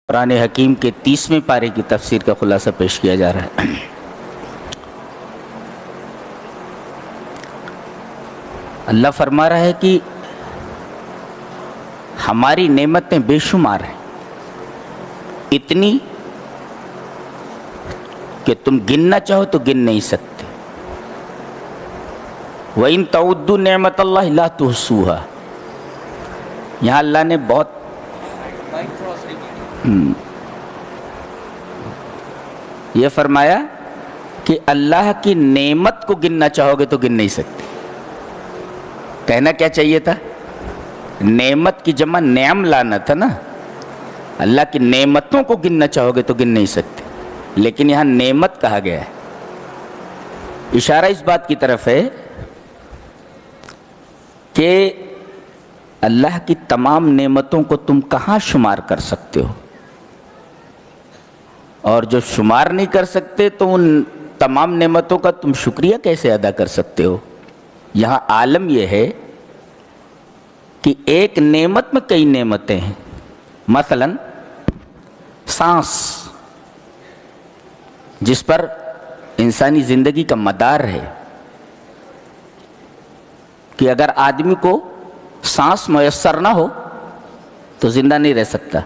قرآن حکیم کے 30ویں پارے کی تفسیر کا خلاصہ پیش کیا جا رہا ہے۔ اللہ فرما رہا ہے کہ ہماری نعمتیں بے شمار ہیں، اتنی کہ تم گننا چاہو تو گن نہیں سکتے۔ وَإِن تَعُدُّوا نِعْمَتَ اللَّهِ لَا تُحْصُوهَا، یہاں اللہ نے بہت یہ فرمایا کہ اللہ کی نعمت کو گننا چاہو گے تو گن نہیں سکتے۔ کہنا کیا چاہیے تھا؟ نعمت کی جمع نعم لانا تھا نا۔ اللہ کی نعمتوں کو گننا چاہو گے تو گن نہیں سکتے، لیکن یہاں نعمت کہا گیا ہے۔ اشارہ اس بات کی طرف ہے کہ اللہ کی تمام نعمتوں کو تم کہاں شمار کر سکتے ہو، اور جو شمار نہیں کر سکتے تو ان تمام نعمتوں کا تم شکریہ کیسے ادا کر سکتے ہو؟ یہاں عالم یہ ہے کہ ایک نعمت میں کئی نعمتیں ہیں۔ مثلا سانس، جس پر انسانی زندگی کا مدار ہے، کہ اگر آدمی کو سانس میسر نہ ہو تو زندہ نہیں رہ سکتا،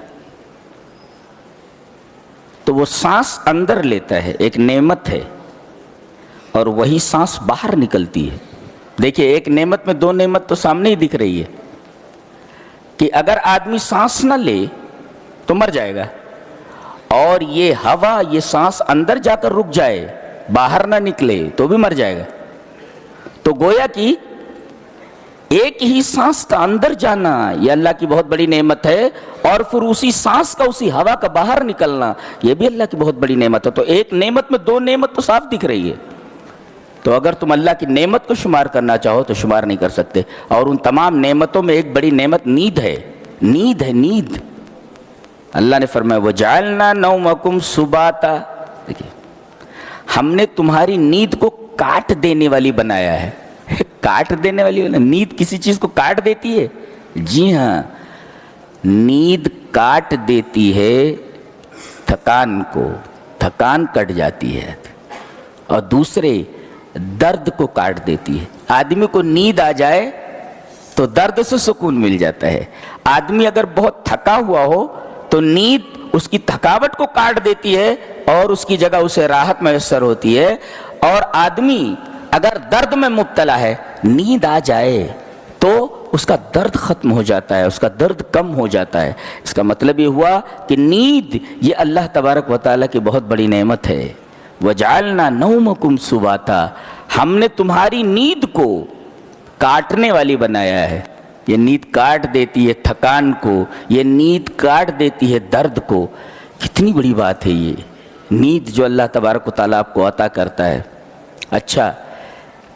تو وہ سانس اندر لیتا ہے، ایک نعمت ہے، اور وہی سانس باہر نکلتی ہے۔ دیکھیے، ایک نعمت میں دو نعمت تو سامنے ہی دکھ رہی ہے کہ اگر آدمی سانس نہ لے تو مر جائے گا، اور یہ ہوا، یہ سانس اندر جا کر رک جائے، باہر نہ نکلے تو بھی مر جائے گا۔ تو گویا کہ ایک ہی سانس کا اندر جانا یہ اللہ کی بہت بڑی نعمت ہے، اور پھر اسی سانس کا، اسی ہوا کا باہر نکلنا یہ بھی اللہ کی بہت بڑی نعمت ہے۔ تو ایک نعمت میں دو نعمت تو صاف دکھ رہی ہے۔ تو اگر تم اللہ کی نعمت کو شمار کرنا چاہو تو شمار نہیں کر سکتے۔ اور ان تمام نعمتوں میں ایک بڑی نعمت نیند ہے۔ نیند ہے، نیند۔ اللہ نے فرمایا وَجَعَلْنَا نَوْمَكُمْ سُبَاتًا، دیکھیے ہم نے تمہاری نیند کو کاٹ دینے والی بنایا ہے۔ کاٹ دینے والی، نیند کسی چیز کو کاٹ دیتی ہے؟ جی ہاں، نیند کاٹ دیتی ہے تھکان کو، تھکان کٹ جاتی ہے، اور دوسرے درد کو کاٹ دیتی ہے۔ آدمی کو نیند آ جائے تو درد سے سکون مل جاتا ہے۔ آدمی اگر بہت تھکا ہوا ہو تو نیند اس کی تھکاوٹ کو کاٹ دیتی ہے، اور اس کی جگہ اسے راحت میسر ہوتی ہے۔ اور آدمی اگر درد میں مبتلا ہے، نیند آ جائے تو اس کا درد ختم ہو جاتا ہے، اس کا درد کم ہو جاتا ہے۔ اس کا مطلب یہ ہوا کہ نیند یہ اللہ تبارک و تعالیٰ کی بہت بڑی نعمت ہے۔ وَجَعَلْنَا نَوْمَكُمْ سُبَاتًا، ہم نے تمہاری نیند کو کاٹنے والی بنایا ہے۔ یہ نیند کاٹ دیتی ہے تھکان کو، یہ نیند کاٹ دیتی ہے درد کو۔ کتنی بڑی بات ہے یہ نیند جو اللہ تبارک و تعالیٰ آپ کو عطا کرتا ہے۔ اچھا،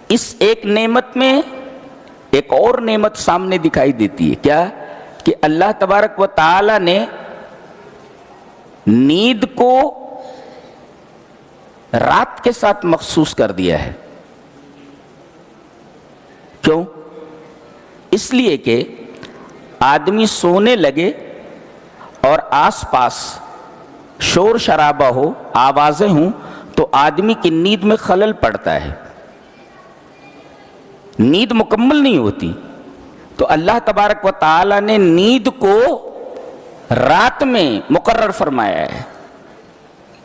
اس ایک نعمت میں ایک اور نعمت سامنے دکھائی دیتی ہے، کیا؟ کہ اللہ تبارک و تعالیٰ نے نیند کو رات کے ساتھ مخصوص کر دیا ہے۔ کیوں؟ اس لیے کہ آدمی سونے لگے اور آس پاس شور شرابہ ہو، آوازیں ہوں، تو آدمی کی نیند میں خلل پڑتا ہے، نیند مکمل نہیں ہوتی۔ تو اللہ تبارک و تعالیٰ نے نیند کو رات میں مقرر فرمایا ہے،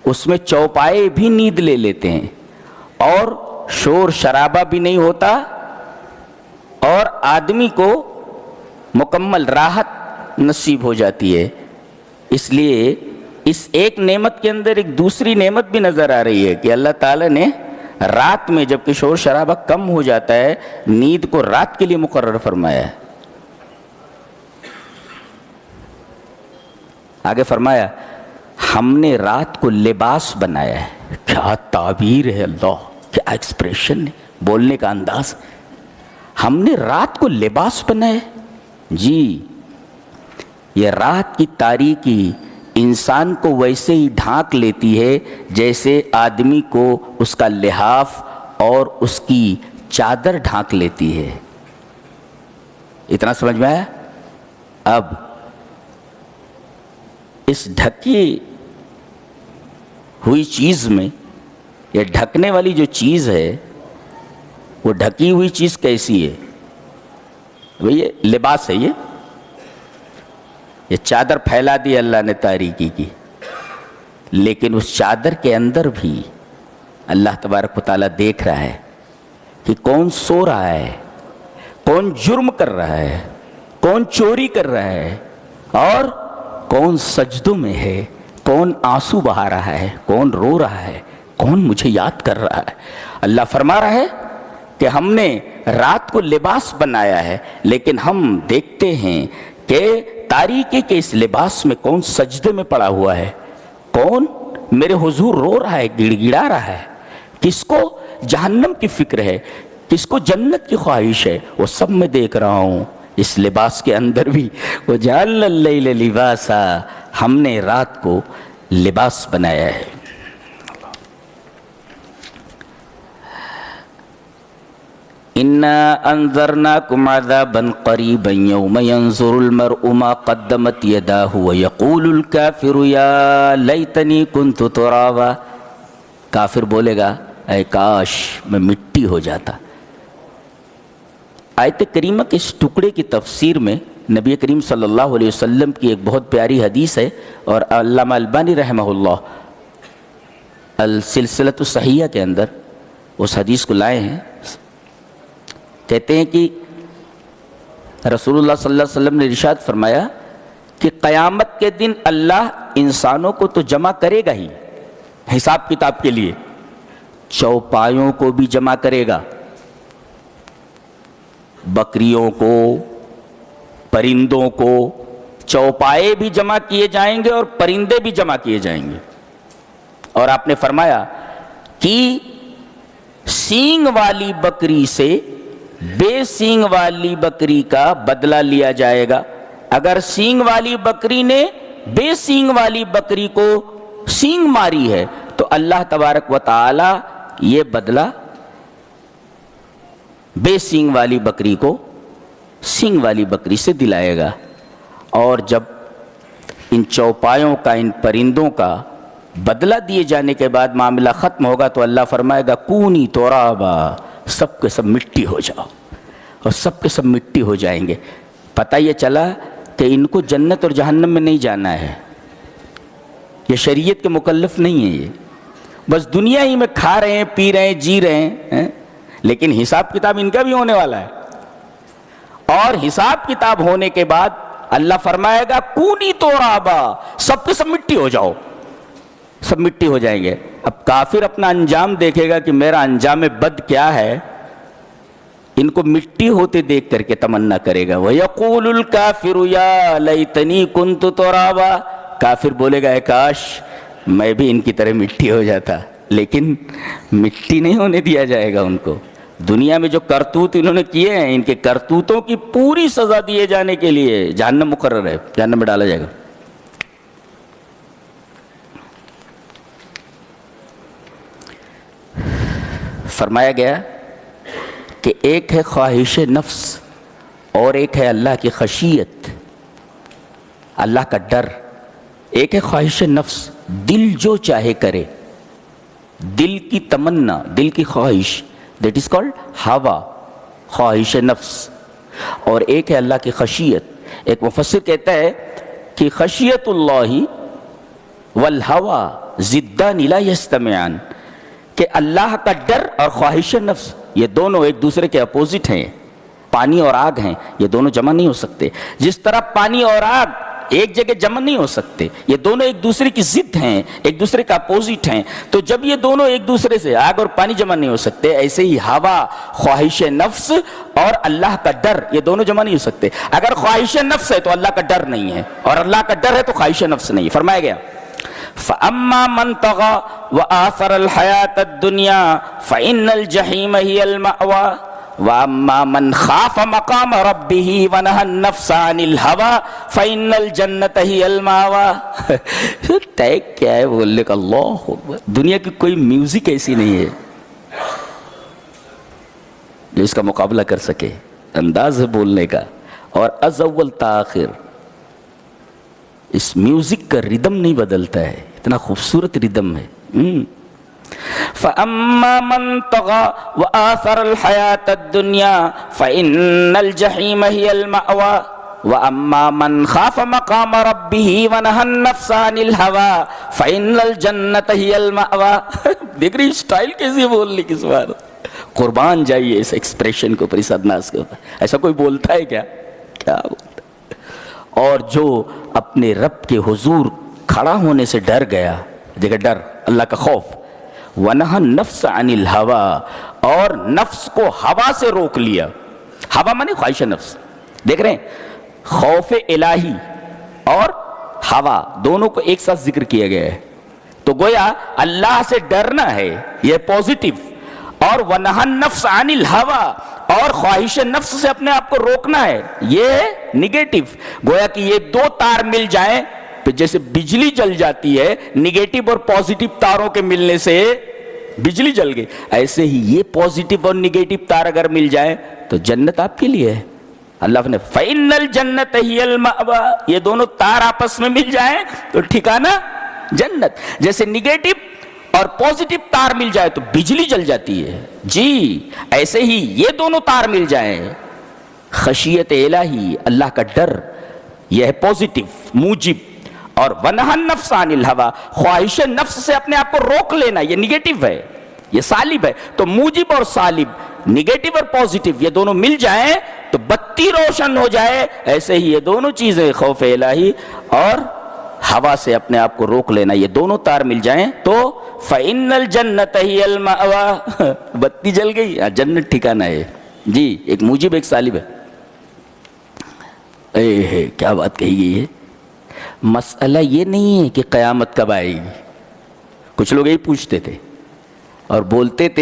اس میں چوپائے بھی نیند لے لیتے ہیں، اور شور شرابہ بھی نہیں ہوتا، اور آدمی کو مکمل راحت نصیب ہو جاتی ہے۔ اس لیے اس ایک نعمت کے اندر ایک دوسری نعمت بھی نظر آ رہی ہے کہ اللہ تعالیٰ نے رات میں، جبکہ شور شرابہ کم ہو جاتا ہے، نیند کو رات کے لیے مقرر فرمایا ہے۔ آگے فرمایا ہم نے رات کو لباس بنایا ہے۔ کیا تعبیر ہے، اللہ کیا ایکسپریشن ہے، بولنے کا انداز۔ ہم نے رات کو لباس بنایا ہے۔ جی، یہ رات کی تاریکی انسان کو ویسے ہی ڈھانک لیتی ہے جیسے آدمی کو اس کا لحاف اور اس کی چادر ڈھانک لیتی ہے۔ اتنا سمجھ میں آیا؟ اب اس ڈھکی ہوئی چیز میں، یہ ڈھکنے والی جو چیز ہے وہ ڈھکی ہوئی چیز کیسی ہے؟ بھئی یہ لباس ہے، یہ چادر پھیلا دی اللہ نے تاریکی کی، لیکن اس چادر کے اندر بھی اللہ تبارک و تعالیٰ دیکھ رہا ہے کہ کون سو رہا ہے، کون جرم کر رہا ہے، کون چوری کر رہا ہے، اور کون سجدوں میں ہے، کون آنسو بہا رہا ہے، کون رو رہا ہے، کون مجھے یاد کر رہا ہے۔ اللہ فرما رہا ہے کہ ہم نے رات کو لباس بنایا ہے، لیکن ہم دیکھتے ہیں کہ تاریکی کے اس لباس میں کون سجدے میں پڑا ہوا ہے، کون میرے حضور رو رہا ہے، گڑ گڑا رہا ہے، کس کو جہنم کی فکر ہے، کس کو جنت کی خواہش ہے، وہ سب میں دیکھ رہا ہوں۔ اس لباس کے اندر بھی وَجَعَلْنَا اللَّيْلَ لِبَاسًا، ہم نے رات کو لباس بنایا ہے۔ إِنَّا أَنذَرْنَاكُمْ عَذَابًا قَرِيبًا يَوْمَ يَنظُرُ الْمَرْءُ مَا قَدَّمَتْ يَدَاهُ وَيَقُولُ الْكَافِرُ يَا لَيْتَنِي كُنْتُ تُرَابًا، کافر بولے گا اے کاش میں مٹی ہو جاتا۔ آیت کریمہ کے اس ٹکڑے کی تفسیر میں نبی کریم صلی اللہ علیہ وسلم کی ایک بہت پیاری حدیث ہے، اور علامہ البانی رحمہ اللہ السلسلۃ الصحیحہ کے اندر اس حدیث کو لائے ہیں۔ کہتے ہیں کہ رسول اللہ صلی اللہ علیہ وسلم نے ارشاد فرمایا کہ قیامت کے دن اللہ انسانوں کو تو جمع کرے گا ہی حساب کتاب کے لیے، چوپایوں کو بھی جمع کرے گا، بکریوں کو، پرندوں کو، چوپائے بھی جمع کیے جائیں گے اور پرندے بھی جمع کیے جائیں گے۔ اور آپ نے فرمایا کہ سینگ والی بکری سے بے سینگ والی بکری کا بدلہ لیا جائے گا۔ اگر سینگ والی بکری نے بے سینگ والی بکری کو سینگ ماری ہے تو اللہ تبارک و تعالی یہ بدلہ بے سینگ والی بکری کو سینگ والی بکری سے دلائے گا۔ اور جب ان چوپایوں کا، ان پرندوں کا بدلہ دیے جانے کے بعد معاملہ ختم ہوگا تو اللہ فرمائے گا کونی ترابا، سب کے سب مٹی ہو جاؤ، اور سب کے سب مٹی ہو جائیں گے۔ پتہ یہ چلا کہ ان کو جنت اور جہنم میں نہیں جانا ہے، یہ شریعت کے مکلف نہیں ہے، یہ بس دنیا ہی میں کھا رہے ہیں، پی رہے ہیں، جی رہے ہیں، لیکن حساب کتاب ان کا بھی ہونے والا ہے۔ اور حساب کتاب ہونے کے بعد اللہ فرمائے گا کونی ترابا، سب کے سب مٹی ہو جاؤ، سب مٹی ہو جائیں گے۔ اب کافر اپنا انجام دیکھے گا کہ میرا انجام بد کیا ہے، ان کو مٹی ہوتے دیکھ کر کے تمنا کرے گا۔ وَيَقُولُ الْكَافِرُ يَا لَيْتَنِي كُنْتُ تُرَابًا، کافر بولے گا اے کاش میں بھی ان کی طرح مٹی ہو جاتا، لیکن مٹی نہیں ہونے دیا جائے گا ان کو۔ دنیا میں جو کرتوت انہوں نے کیے ہیں، ان کے کرتوتوں کی پوری سزا دیے جانے کے لیے جہنم مقرر ہے، جہنم میں ڈالا جائے گا۔ فرمایا گیا کہ ایک ہے خواہش نفس اور ایک ہے اللہ کی خشیت، اللہ کا ڈر۔ ایک ہے خواہش نفس، دل جو چاہے کرے، دل کی تمنا، دل کی خواہش، دیٹ از کالڈ ہوا، خواہش نفس۔ اور ایک ہے اللہ کی خشیت۔ ایک مفسر کہتا ہے کہ خشیت اللہ والہوا ضدان لا یجتمعان، کہ اللہ کا ڈر اور خواہش نفس یہ دونوں ایک دوسرے کے اپوزٹ ہیں، پانی اور آگ ہیں، یہ دونوں جمع نہیں ہو سکتے۔ جس طرح پانی اور آگ ایک جگہ جمع نہیں ہو سکتے، یہ دونوں ایک دوسرے کی ضد ہیں، ایک دوسرے کا اپوزٹ ہیں۔ تو جب یہ دونوں ایک دوسرے سے، آگ اور پانی جمع نہیں ہو سکتے، ایسے ہی ہوا، خواہش نفس اور اللہ کا ڈر یہ دونوں جمع نہیں ہو سکتے۔ اگر خواہش نفس ہے تو اللہ کا ڈر نہیں ہے، اور اللہ کا ڈر ہے تو خواہش نفس نہیں ہے۔ فرمایا گیا فَأَمَّا مَنْ طَغَى وَآثَرَ الْحَيَاةَ الدُّنْيَا فَإِنَّ الْجَحِيمَ هِيَ الْمَأْوَى وَأَمَّا مَنْ خَافَ مَقَامَ رَبِّهِ وَنَهَى النَّفْسَ عَنِ الْهَوَى فَإِنَّ الْجَنَّةَ هِيَ الْمَأْوَى۔ ٹیگ کیا ہے بولنے کا؟ اللہ اکبر۔ دنیا کی کوئی میوزک ایسی نہیں ہے جو اس کا مقابلہ کر سکے، انداز ہے بولنے کا، اور از اول تاخر اس میوزک کا ردم نہیں بدلتا ہے، اتنا خوبصورت ردم ہے۔ فَأَمَّا مَن طَغَى وَآثَرَ الْحَيَاةَ الدُّنْيَا فَإِنَّ الْجَحِيمَ هِيَ الْمَأْوَىٰ وَأَمَّا مَنْ خَافَ مَقَامَ رَبِّهِ وَنَهَى النَّفْسَ عَنِ الْهَوَىٰ فَإِنَّ الْجَنَّةَ هِيَ الْمَأْوَىٰ۔ دیکھ رہی اسٹائل کیسے بولنے کی، اس بار قربان جائیے اس ایکسپریشن کے اوپر، اس انداز کے اوپر۔ ایسا کوئی بولتا ہے کیا؟ کیا بولتا ہے؟ اور جو اپنے رب کے حضور کھڑا ہونے سے ڈر گیا، دیکھا ڈر، اللہ کا خوف، وَنَهَى النَّفْسَ عَنِ الْهَوَىٰ، اور نفس کو ہوا سے روک لیا۔ ہوا مانے خواہش نفس، دیکھ رہے ہیں خوف الہی اور ہوا دونوں کو ایک ساتھ ذکر کیا گیا ہے، تو گویا اللہ سے ڈرنا ہے، یہ پوزیٹو، اور وَنَهَى النَّفْسَ عَنِ الْهَوَىٰ، اور خواہش نفس سے اپنے آپ کو روکنا ہے، یہ نگیٹو۔ گویا کہ یہ دو تار مل جائیں تو جیسے بجلی جل جاتی ہے، نگیٹو اور پوزیٹو تاروں کے ملنے سے بجلی جل گئی، ایسے ہی یہ پوزیٹو اور نگیٹو تار اگر مل جائیں تو جنت آپ کے لیے ہے۔ اللہ نے فَإِنَّ الْجَنَّةَ هِيَ الْمَأْوَىٰ، یہ دونوں تار آپس میں مل جائیں تو ٹھکانہ جنت۔ جیسے نگیٹو اور پوزیٹو تار مل جائے تو بجلی جل جاتی ہے، جی ایسے ہی یہ دونوں تار مل جائیں، خشیت الہی، اللہ کا ڈر، یہ ہے پوزیٹو موجب، اور وَنَهَى النَّفْسَ عَنِ الْهَوَىٰ، خواہش نفس سے اپنے آپ کو روک لینا، یہ نگیٹو ہے، یہ سالب ہے۔ تو موجب اور سالب، نگیٹو اور پوزیٹو، یہ دونوں مل جائیں تو بتی روشن ہو جائے، ایسے ہی یہ دونوں چیزیں، خوف الہی اور ہوا سے اپنے آپ کو روک لینا، یہ دونوں تار مل جائیں تو فَإِنَّ الْجَنَّةَ هِيَ الْمَأْوَىٰ، بتی جل گئی، جنت ٹھکانہ ہے۔ جی ایک موجب ایک سالب ہے۔ کیا بات کہی گئی ہے۔ مسئلہ یہ نہیں ہے کہ قیامت کب آئے گی، کچھ لوگ یہی پوچھتے تھے اور بولتے تھے